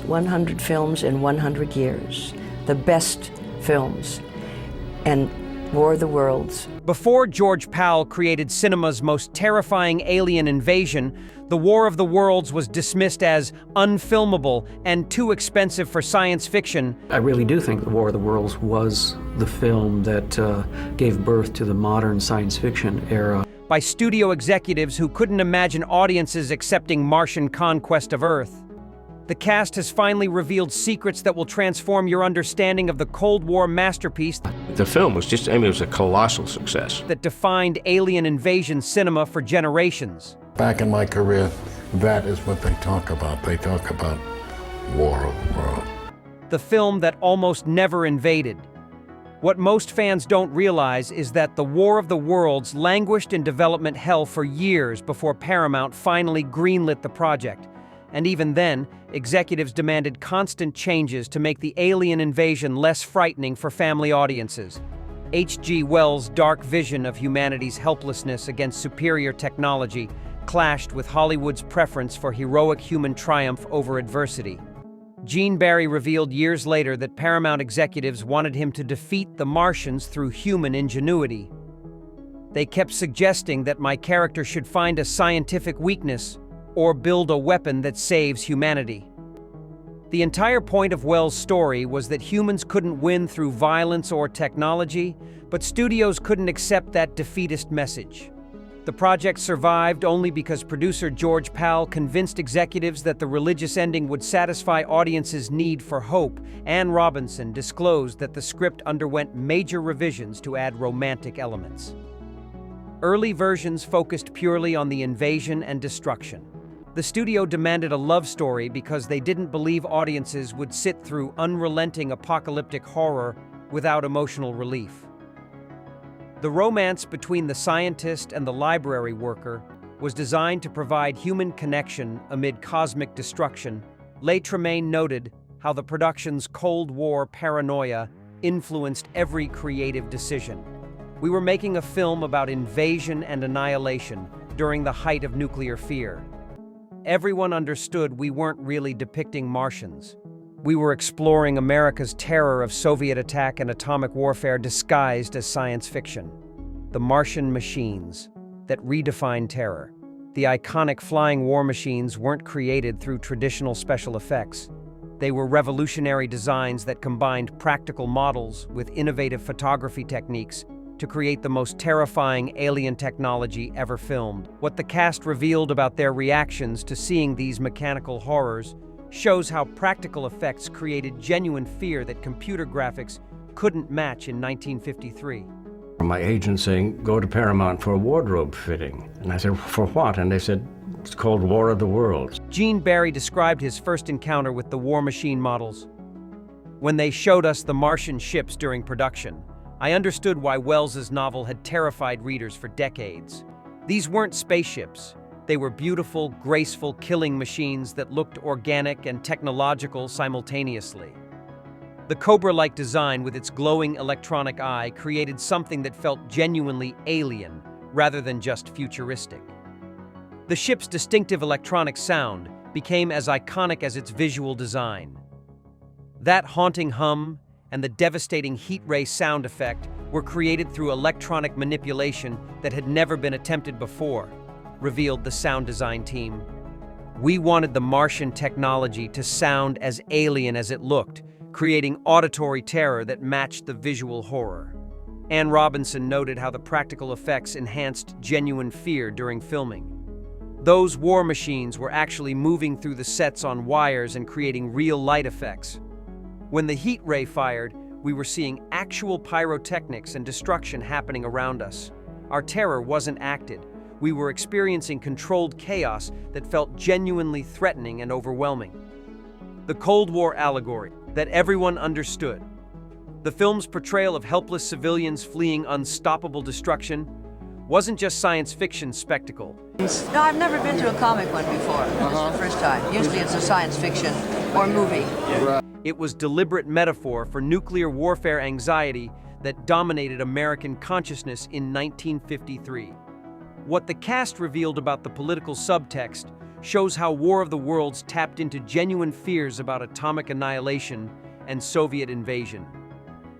100 films in 100 years, the best films, and War of the Worlds. Before George Pal created cinema's most terrifying alien invasion, The War of the Worlds was dismissed as unfilmable and too expensive for science fiction. I really do think The War of the Worlds was the film that gave birth to the modern science fiction era. By studio executives who couldn't imagine audiences accepting Martian conquest of Earth. The cast has finally revealed secrets that will transform your understanding of the Cold War masterpiece. The film was just, it was a colossal success. That defined alien invasion cinema for generations. Back in my career, that is what they talk about. They talk about War of the Worlds. The film that almost never invaded. What most fans don't realize is that The War of the Worlds languished in development hell for years before Paramount finally greenlit the project. And even then, executives demanded constant changes to make the alien invasion less frightening for family audiences. H.G. Wells' dark vision of humanity's helplessness against superior technology clashed with Hollywood's preference for heroic human triumph over adversity. Gene Barry revealed years later that Paramount executives wanted him to defeat the Martians through human ingenuity. They kept suggesting that my character should find a scientific weakness or build a weapon that saves humanity. The entire point of Wells' story was that humans couldn't win through violence or technology, but studios couldn't accept that defeatist message. The project survived only because producer George Pal convinced executives that the religious ending would satisfy audiences' need for hope. Anne Robinson disclosed that the script underwent major revisions to add romantic elements. Early versions focused purely on the invasion and destruction. The studio demanded a love story because they didn't believe audiences would sit through unrelenting apocalyptic horror without emotional relief. The romance between the scientist and the library worker was designed to provide human connection amid cosmic destruction. Leigh Tremaine noted how the production's Cold War paranoia influenced every creative decision. We were making a film about invasion and annihilation during the height of nuclear fear. Everyone understood we weren't really depicting Martians. We were exploring America's terror of Soviet attack and atomic warfare disguised as science fiction. The Martian machines that redefined terror. The iconic flying war machines weren't created through traditional special effects. They were revolutionary designs that combined practical models with innovative photography techniques to create the most terrifying alien technology ever filmed. What the cast revealed about their reactions to seeing these mechanical horrors shows how practical effects created genuine fear that computer graphics couldn't match in 1953. My agent saying, go to Paramount for a wardrobe fitting. And I said, for what? And they said, it's called War of the Worlds. Gene Barry described his first encounter with the war machine models. When they showed us the Martian ships during production, I understood why Wells's novel had terrified readers for decades. These weren't spaceships. They were beautiful, graceful killing machines that looked organic and technological simultaneously. The Cobra-like design with its glowing electronic eye created something that felt genuinely alien rather than just futuristic. The ship's distinctive electronic sound became as iconic as its visual design. That haunting hum and the devastating heat ray sound effect were created through electronic manipulation that had never been attempted before, revealed the sound design team. We wanted the Martian technology to sound as alien as it looked, creating auditory terror that matched the visual horror. Anne Robinson noted how the practical effects enhanced genuine fear during filming. Those war machines were actually moving through the sets on wires and creating real light effects. When the heat ray fired, we were seeing actual pyrotechnics and destruction happening around us. Our terror wasn't acted. We were experiencing controlled chaos that felt genuinely threatening and overwhelming. The Cold War allegory that everyone understood. The film's portrayal of helpless civilians fleeing unstoppable destruction wasn't just science fiction spectacle. No, I've never been to a comic one before. This is the first time. Usually it's a science fiction or movie. It was deliberate metaphor for nuclear warfare anxiety that dominated American consciousness in 1953. What the cast revealed about the political subtext shows how War of the Worlds tapped into genuine fears about atomic annihilation and Soviet invasion.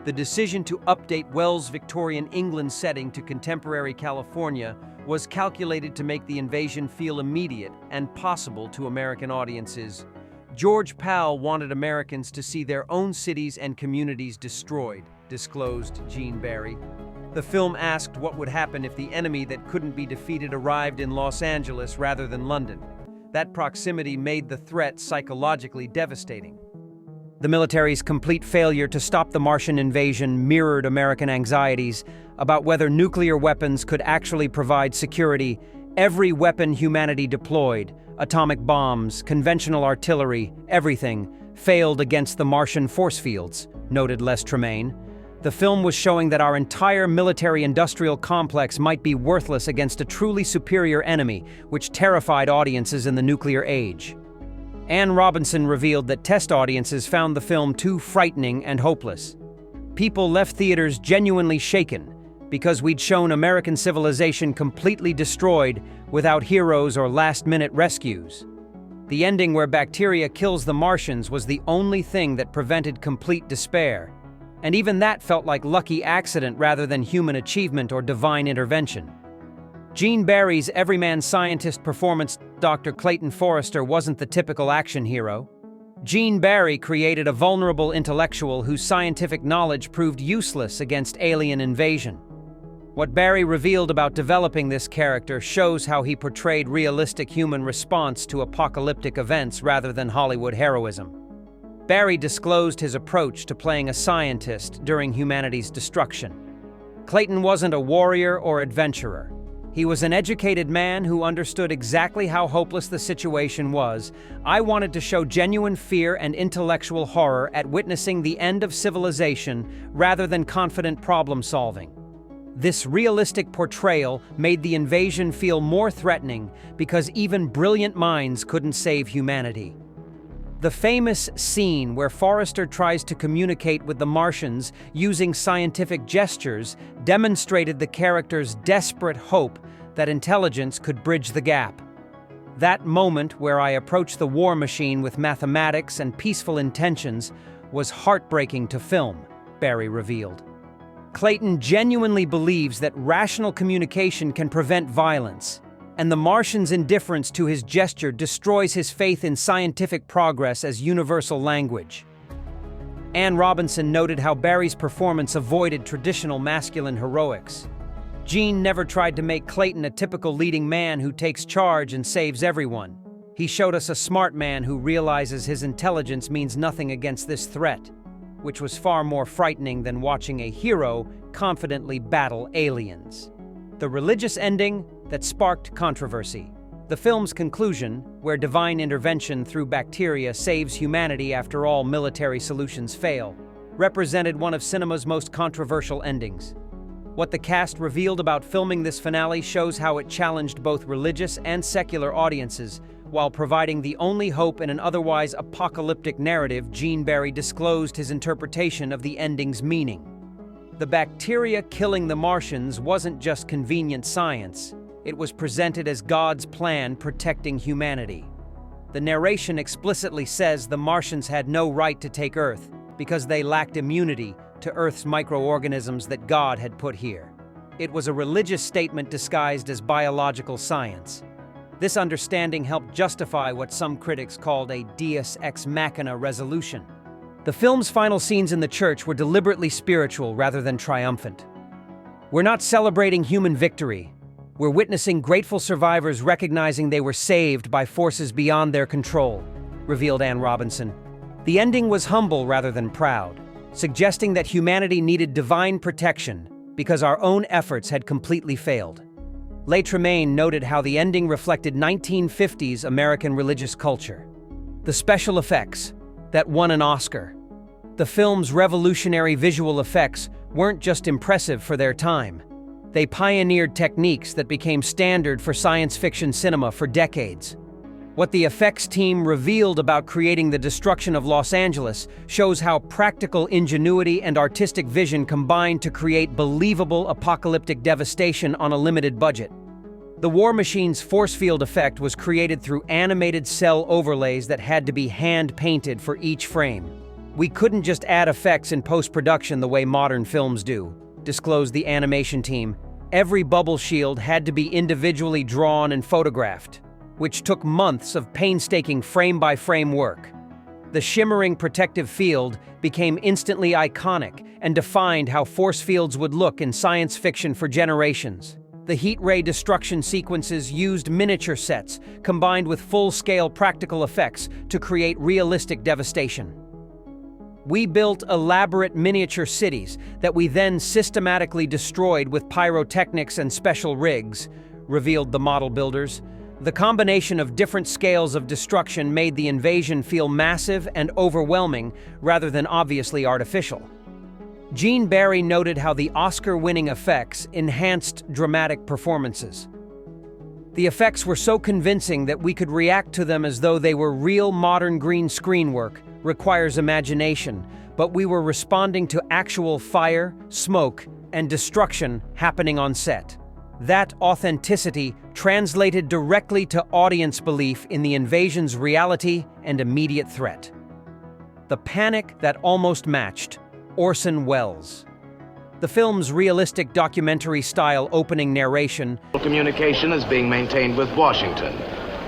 The decision to update Wells' Victorian England setting to contemporary California was calculated to make the invasion feel immediate and possible to American audiences. George Pal wanted Americans to see their own cities and communities destroyed, disclosed Gene Barry. The film asked what would happen if the enemy that couldn't be defeated arrived in Los Angeles rather than London. That proximity made the threat psychologically devastating. The military's complete failure to stop the Martian invasion mirrored American anxieties about whether nuclear weapons could actually provide security. Every weapon humanity deployed, atomic bombs, conventional artillery, everything, failed against the Martian force fields, noted Les Tremayne. The film was showing that our entire military-industrial complex might be worthless against a truly superior enemy, which terrified audiences in the nuclear age. Anne Robinson revealed that test audiences found the film too frightening and hopeless. People left theaters genuinely shaken because we'd shown American civilization completely destroyed without heroes or last-minute rescues. The ending where bacteria kills the Martians was the only thing that prevented complete despair. And even that felt like lucky accident rather than human achievement or divine intervention. Gene Barry's everyman scientist performance, Dr. Clayton Forrester, wasn't the typical action hero. Gene Barry created a vulnerable intellectual whose scientific knowledge proved useless against alien invasion. What Barry revealed about developing this character shows how he portrayed realistic human response to apocalyptic events rather than Hollywood heroism. Barry disclosed his approach to playing a scientist during humanity's destruction. Clayton wasn't a warrior or adventurer. He was an educated man who understood exactly how hopeless the situation was. I wanted to show genuine fear and intellectual horror at witnessing the end of civilization rather than confident problem-solving. This realistic portrayal made the invasion feel more threatening because even brilliant minds couldn't save humanity. The famous scene where Forrester tries to communicate with the Martians using scientific gestures demonstrated the character's desperate hope that intelligence could bridge the gap. That moment where I approached the war machine with mathematics and peaceful intentions was heartbreaking to film, Barry revealed. Clayton genuinely believes that rational communication can prevent violence, and the Martian's indifference to his gesture destroys his faith in scientific progress as universal language. Anne Robinson noted how Barry's performance avoided traditional masculine heroics. Gene never tried to make Clayton a typical leading man who takes charge and saves everyone. He showed us a smart man who realizes his intelligence means nothing against this threat, which was far more frightening than watching a hero confidently battle aliens. The religious ending that sparked controversy. The film's conclusion, where divine intervention through bacteria saves humanity after all military solutions fail, represented one of cinema's most controversial endings. What the cast revealed about filming this finale shows how it challenged both religious and secular audiences, while providing the only hope in an otherwise apocalyptic narrative. Gene Barry disclosed his interpretation of the ending's meaning. The bacteria killing the Martians wasn't just convenient science. It was presented as God's plan protecting humanity. The narration explicitly says the Martians had no right to take Earth because they lacked immunity to Earth's microorganisms that God had put here. It was a religious statement disguised as biological science. This understanding helped justify what some critics called a deus ex machina resolution. The film's final scenes in the church were deliberately spiritual rather than triumphant. We're not celebrating human victory. We're witnessing grateful survivors recognizing they were saved by forces beyond their control, revealed Anne Robinson. The ending was humble rather than proud, suggesting that humanity needed divine protection because our own efforts had completely failed. Les Tremayne noted how the ending reflected 1950s American religious culture. The special effects that won an Oscar. The film's revolutionary visual effects weren't just impressive for their time. They pioneered techniques that became standard for science fiction cinema for decades. What the effects team revealed about creating the destruction of Los Angeles shows how practical ingenuity and artistic vision combined to create believable apocalyptic devastation on a limited budget. The War Machine's force field effect was created through animated cell overlays that had to be hand-painted for each frame. We couldn't just add effects in post-production the way modern films do, disclosed the animation team. Every bubble shield had to be individually drawn and photographed, which took months of painstaking frame-by-frame work. The shimmering protective field became instantly iconic and defined how force fields would look in science fiction for generations. The heat ray destruction sequences used miniature sets combined with full-scale practical effects to create realistic devastation. We built elaborate miniature cities that we then systematically destroyed with pyrotechnics and special rigs, revealed the model builders. The combination of different scales of destruction made the invasion feel massive and overwhelming rather than obviously artificial. Gene Barry noted how the Oscar-winning effects enhanced dramatic performances. The effects were so convincing that we could react to them as though they were real modern green screen work, requires imagination, but we were responding to actual fire, smoke, and destruction happening on set. That authenticity translated directly to audience belief in the invasion's reality and immediate threat. The panic that almost matched Orson Welles. The film's realistic documentary-style opening narration, communication is being maintained with Washington,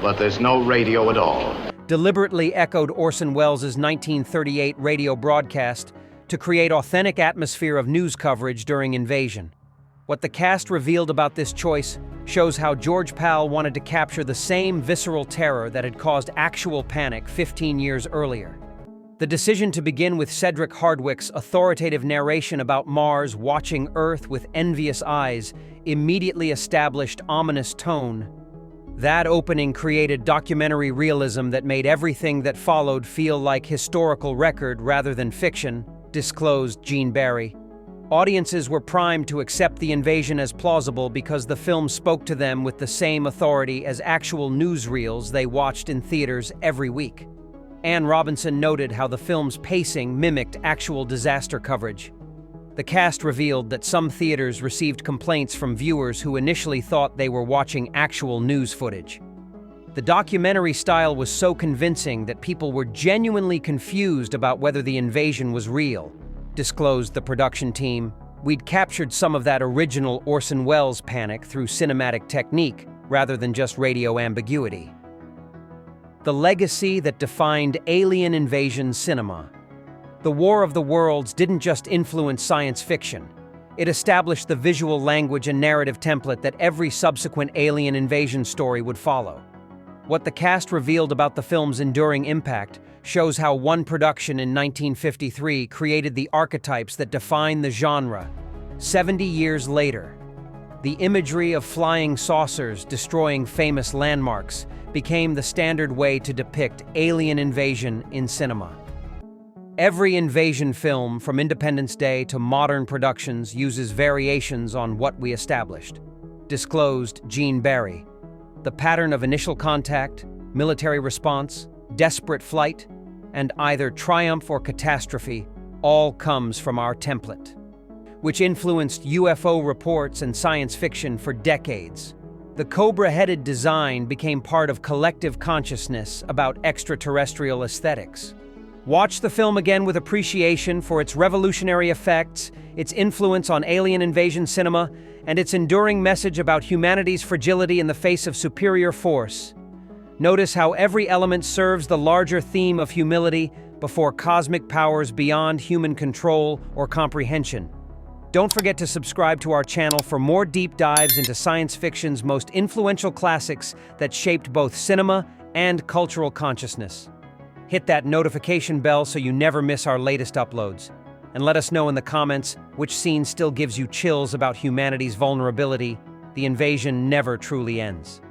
but there's no radio at all, deliberately echoed Orson Welles' 1938 radio broadcast to create authentic atmosphere of news coverage during invasion. What the cast revealed about this choice shows how George Pal wanted to capture the same visceral terror that had caused actual panic 15 years earlier. The decision to begin with Cedric Hardwicke's authoritative narration about Mars watching Earth with envious eyes immediately established ominous tone. That opening created documentary realism that made everything that followed feel like historical record rather than fiction, disclosed Gene Barry. Audiences were primed to accept the invasion as plausible because the film spoke to them with the same authority as actual newsreels they watched in theaters every week. Anne Robinson noted how the film's pacing mimicked actual disaster coverage. The cast revealed that some theaters received complaints from viewers who initially thought they were watching actual news footage. The documentary style was so convincing that people were genuinely confused about whether the invasion was real, disclosed the production team. We'd captured some of that original Orson Welles panic through cinematic technique rather than just radio ambiguity. The legacy that defined alien invasion cinema. The War of the Worlds didn't just influence science fiction. It established the visual language and narrative template that every subsequent alien invasion story would follow. What the cast revealed about the film's enduring impact shows how one production in 1953 created the archetypes that define the genre. 70 years later, the imagery of flying saucers destroying famous landmarks became the standard way to depict alien invasion in cinema. Every invasion film, from Independence Day to modern productions, uses variations on what we established, disclosed Gene Barry. The pattern of initial contact, military response, desperate flight, and either triumph or catastrophe all comes from our template, which influenced UFO reports and science fiction for decades. The cobra-headed design became part of collective consciousness about extraterrestrial aesthetics. Watch the film again with appreciation for its revolutionary effects, its influence on alien invasion cinema, and its enduring message about humanity's fragility in the face of superior force. Notice how every element serves the larger theme of humility before cosmic powers beyond human control or comprehension. Don't forget to subscribe to our channel for more deep dives into science fiction's most influential classics that shaped both cinema and cultural consciousness. Hit that notification bell so you never miss our latest uploads. And let us know in the comments which scene still gives you chills about humanity's vulnerability. The invasion never truly ends.